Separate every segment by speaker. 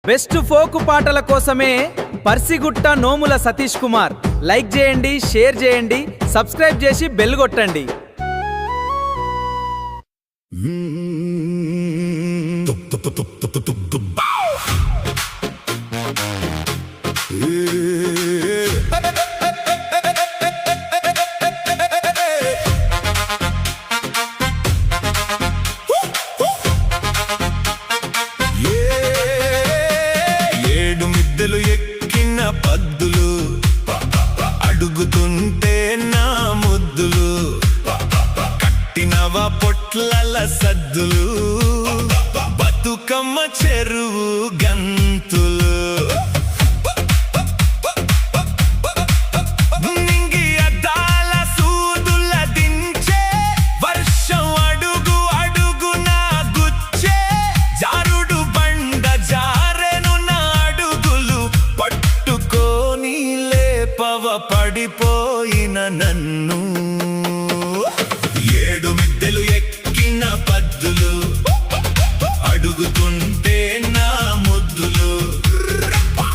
Speaker 1: Best folk పాటల కోసమే పర్సిగుట్ట నోముల Satish Kumar. Like చేయండి, షేర్ చేయండి, సబ్స్క్రైబ్ చేసి బెల్ కొట్టండి.
Speaker 2: ఎక్కిన పద్దులు అడుగుతుంటే నా ముద్దులు కట్టినవ పొట్లల సద్దులు బతుకమ్మ చెరువు గంతులు పడిపోయిన నన్ను ఏడు మిద్దెలు ఎక్కిన పద్దులు అడుగుతుంటే నా ముద్దులు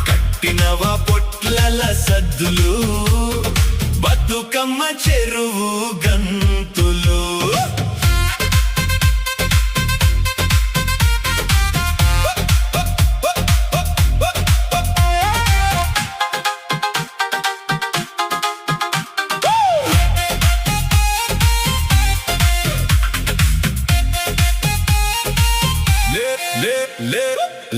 Speaker 2: కట్టినవ పొట్లల సద్దులు బతుకమ్మ చెరువు గంతులు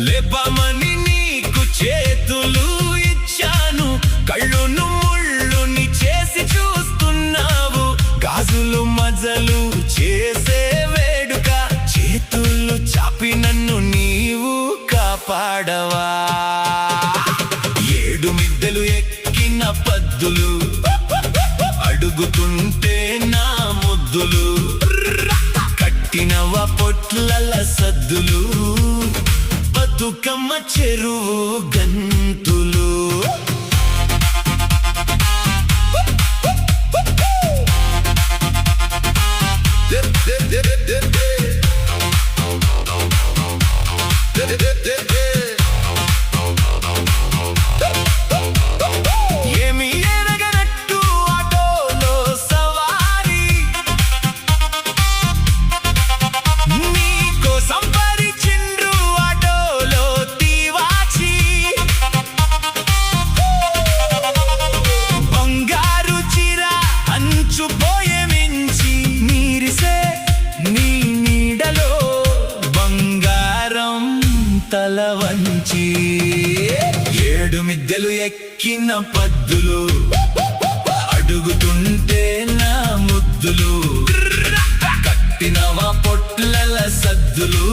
Speaker 2: లేపమని నీకు చేతులు ఇచ్చాను, కళ్ళును ముళ్ళుని చేసి చూస్తున్నావు, గాజులు మజలు చేసే వేడుక చేతులు చాపి నన్ను నీవు కాపాడవా. ఏడు మిద్దెలు ఎక్కిన పద్దులు అడుగుతుంటే నా ముద్దులు కట్టినవ పొట్లల సద్దులు బతుకమ్మ చెరువు గంతులు. తల వంచి ఏడు మిద్దెలు ఎక్కిన పద్దులు అడుగుతుంటే నా ముద్దులు కట్టినవ పొట్లల సద్దులు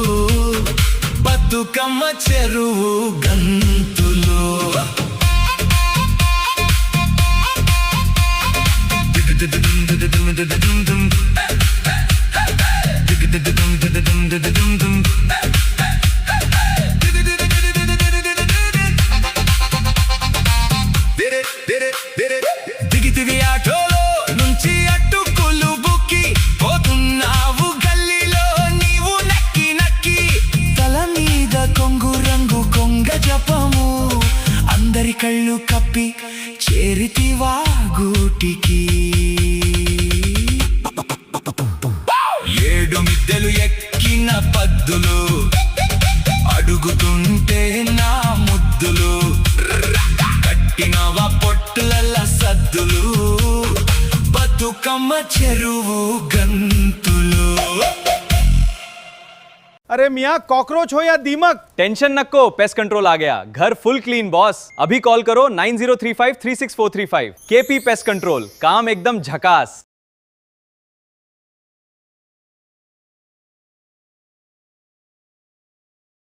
Speaker 2: బతుకమ్మ చెరువు గంతులు. దిగితివి ఆటోలో నుంచి అట్టుకులు బుక్కి పోతున్నావు గల్లీలో నీవు నక్కి నక్కి, తల మీద కొంగు రంగు కొంగ జపము అందరి కళ్ళు కప్పి చేరితివా గూటికి. ఏడు మిద్దెలు ఎక్కిన పద్దులు అడుగుతుంటే నా ముద్దులు కట్టినవ పొట్లల సద్దులు బతుకమ్మ చెరువు గంతులు.
Speaker 1: अरे मियाँ, कॉकरोच हो या दीमक, टेंशन नको, पेस्ट कंट्रोल आ गया. घर फुल क्लीन बॉस. अभी कॉल करो 9035 36435. केपी पेस्ट कंट्रोल, काम एकदम झकास.